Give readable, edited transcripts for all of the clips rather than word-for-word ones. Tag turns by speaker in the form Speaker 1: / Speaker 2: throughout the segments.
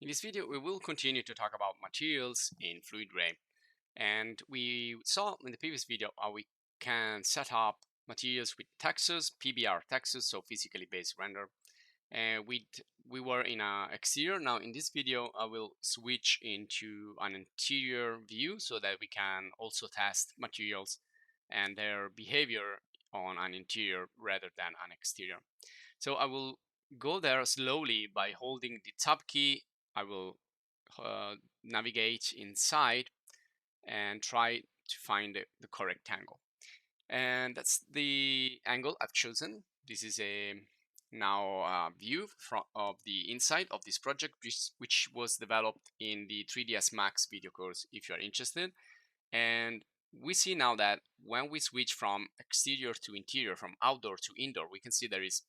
Speaker 1: In this video, we will continue to talk about materials in FLUIDRAY. And we saw in the previous video how we can set up materials with textures, PBR textures, so physically based render. And we were in an exterior. Now in this video, I will switch into an interior view so that we can also test materials and their behavior on an interior rather than an exterior. So I will go there slowly by holding the tab key. I will navigate inside and try to find the correct angle. And that's the angle I've chosen. This is a view of the inside of this project, which was developed in the 3ds Max video course if you're interested. And we see now that when we switch from exterior to interior, from outdoor to indoor, we can see there is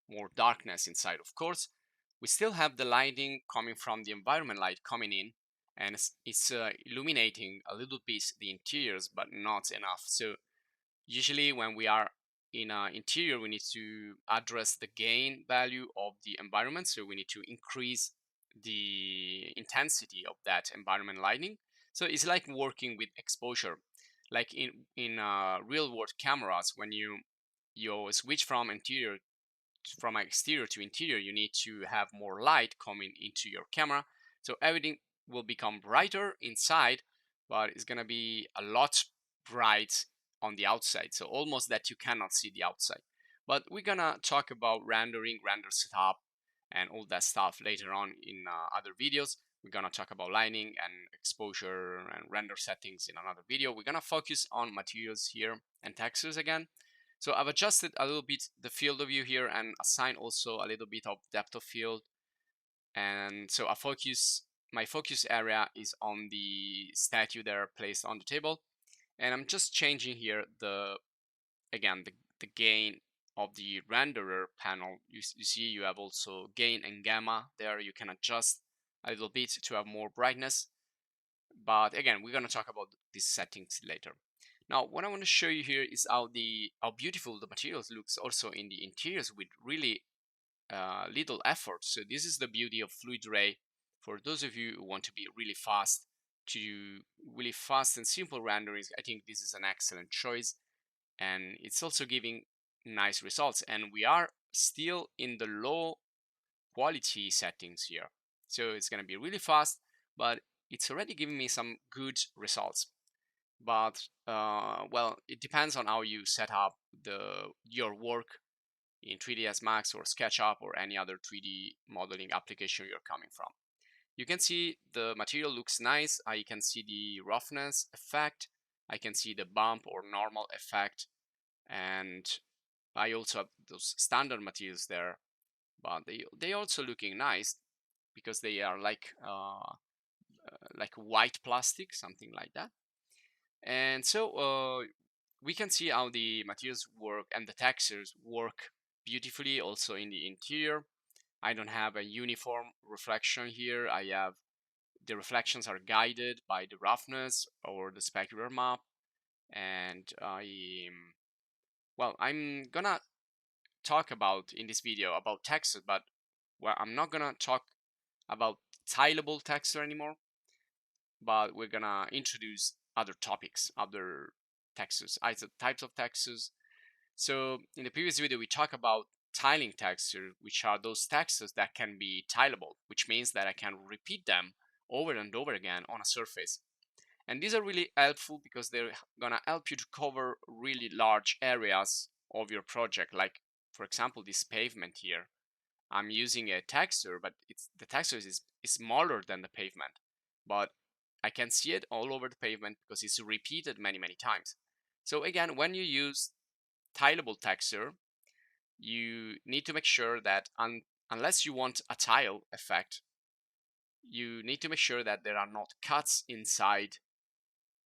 Speaker 1: more darkness inside. Of course, we still have the lighting coming from the environment light coming in, and it's illuminating a little bit the interiors, but not enough. So usually when we are in an interior, we need to address the gain value of the environment. So we need to increase the intensity of that environment lighting. So it's like working with exposure, like in real world cameras. When you switch from exterior to interior, you need to have more light coming into your camera, so everything will become brighter inside, but it's gonna be a lot bright on the outside, so almost that you cannot see the outside. But we're gonna talk about rendering, render setup, and all that stuff later on in other videos. We're gonna talk about lighting and exposure and render settings in another video. We're gonna focus on materials here and textures again. So I've adjusted a little bit the field of view here and assigned also a little bit of depth of field. And so my focus area is on the statue there placed on the table. And I'm just changing here the gain of the renderer panel. You see you have also gain and gamma there. You can adjust a little bit to have more brightness. But again, we're going to talk about these settings later. Now, what I want to show you here is how beautiful the materials looks also in the interiors with really little effort. So this is the beauty of FLUIDRAY. For those of you who want to be really fast, to do really fast and simple renderings, I think this is an excellent choice. And it's also giving nice results. And we are still in the low quality settings here. So it's going to be really fast, but it's already giving me some good results. But well, it depends on how you set up your work in 3ds Max or SketchUp or any other 3D modeling application you're coming from. You can see the material looks nice. I can see the roughness effect. I can see the bump or normal effect, and I also have those standard materials there, but they also looking nice because they are like white plastic, something like that. And so we can see how the materials work and the textures work beautifully also in the interior. I don't have a uniform reflection here. I have the reflections are guided by the roughness or the specular map. And I'm gonna talk about in this video about textures, but well, I'm not gonna talk about tileable texture anymore, but we're gonna introduce other topics, other textures, either types of textures. So in the previous video, we talked about tiling textures, which are those textures that can be tileable, which means that I can repeat them over and over again on a surface. And these are really helpful because they're gonna help you to cover really large areas of your project. Like, for example, this pavement here. I'm using a texture, but the texture is smaller than the pavement. But I can see it all over the pavement because it's repeated many, many times. So again, when you use tileable texture, you need to make sure that unless you want a tile effect, you need to make sure that there are not cuts inside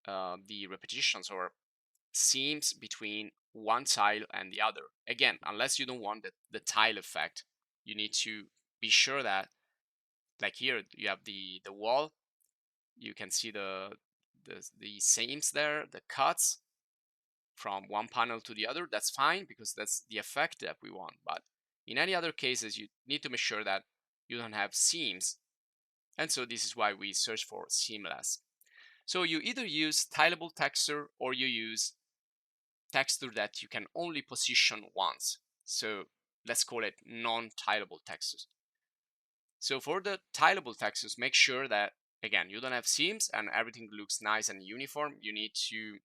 Speaker 1: the repetitions or seams between one tile and the other. Again, unless you don't want the tile effect, you need to be sure that, like here, you have the wall. You can see the seams there, the cuts from one panel to the other. That's fine because that's the effect that we want. But in any other cases, you need to make sure that you don't have seams And so this is why we search for seamless. So you either use tileable texture or you use texture that you can only position once. So let's call it non-tileable textures. So for the tileable textures, make sure that, again, you don't have seams and everything looks nice and uniform. You need to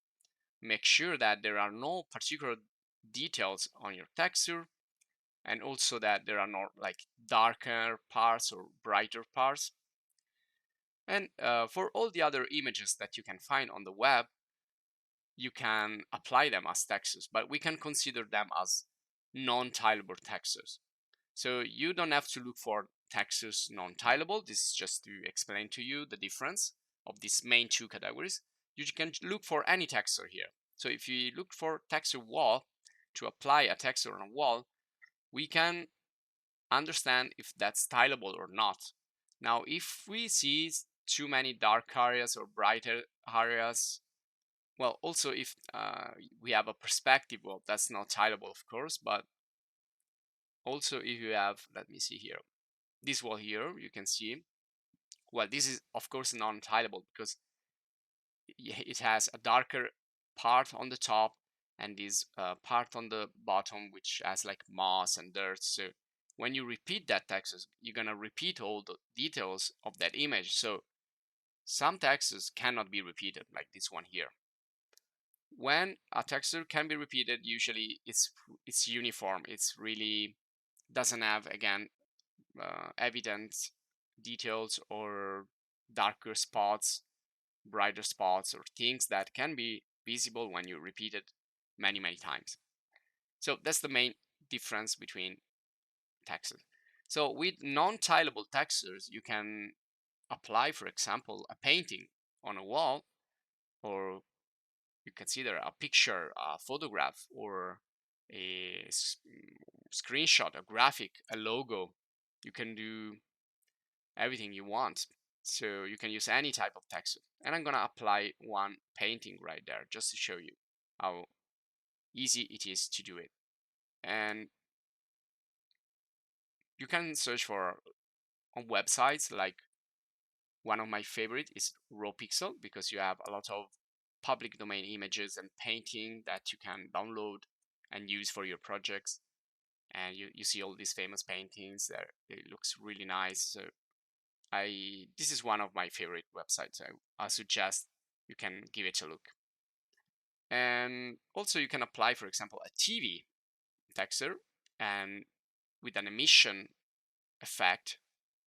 Speaker 1: make sure that there are no particular details on your texture, and also that there are no like darker parts or brighter parts. And for all the other images that you can find on the web, you can apply them as textures, but we can consider them as non-tileable textures. So you don't have to look for textures non-tileable. This is just to explain to you the difference of these main two categories. You can look for any texture here. So if you look for texture wall, to apply a texture on a wall, we can understand if that's tileable or not. Now, if we see too many dark areas or brighter areas, well, also if we have a perspective, well, that's not tileable, of course, but also if you have, let me see here, this wall here, you can see, well, this is of course non-tileable because it has a darker part on the top and this part on the bottom which has like moss and dirt. So when you repeat that texture, you're gonna repeat all the details of that image. So some textures cannot be repeated, like this one here. When a texture can be repeated, usually it's uniform. It's really doesn't have, again, evident details or darker spots, brighter spots, or things that can be visible when you repeat it many times. So that's the main difference between textures. So with non-tileable textures, you can apply, for example, a painting on a wall, or you consider a picture, a photograph, or a screenshot, a graphic, a logo. You can do everything you want. So you can use any type of texture. And I'm gonna apply one painting right there just to show you how easy it is to do it. And you can search for on websites, like one of my favorite is Raw Pixel, because you have a lot of public domain images and painting that you can download and use for your projects. And you see all these famous paintings there. It looks really nice. So this is one of my favorite websites. I suggest you can give it a look. And also you can apply, for example, a TV texture and with an emission effect,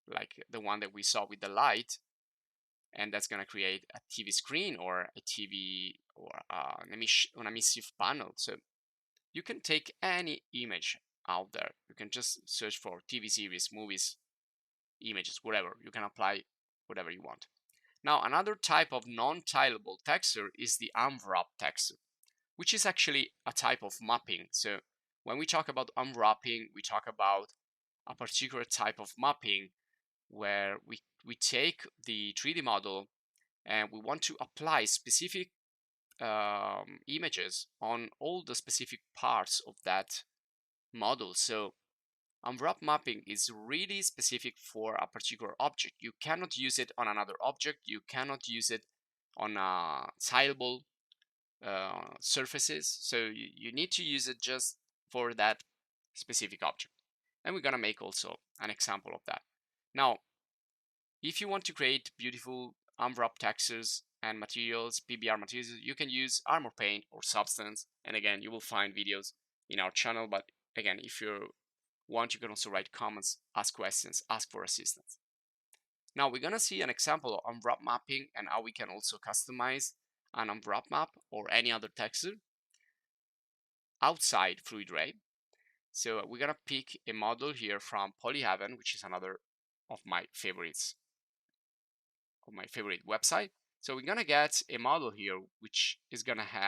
Speaker 1: like the one that we saw with the light, and that's going to create a TV screen or a TV or an emissive panel. So you can take any image out there. You can just search for TV series, movies, images, whatever. You can apply whatever you want. Now, another type of non-tileable texture is the Amrap texture, which is actually a type of mapping. So when we talk about unwrapping, we talk about a particular type of mapping where we take the 3D model and we want to apply specific images on all the specific parts of that model. So Unwrap mapping is really specific for a particular object. You cannot use it on another object. You cannot use it on tileable surfaces. So you need to use it just for that specific object. And we're going to make also an example of that. Now, if you want to create beautiful Unwrap textures and materials, PBR materials, you can use Armor Paint or Substance. And again, you will find videos in our channel. But again, if you want, you can also write comments, ask questions, ask for assistance. Now we're gonna see an example of unwrap mapping and how we can also customize an unwrap map or any other texture outside FLUIDRAY. So we're gonna pick a model here from Polyhaven, which is another of my favorites, of my favorite website. So we're gonna get a model here which is gonna have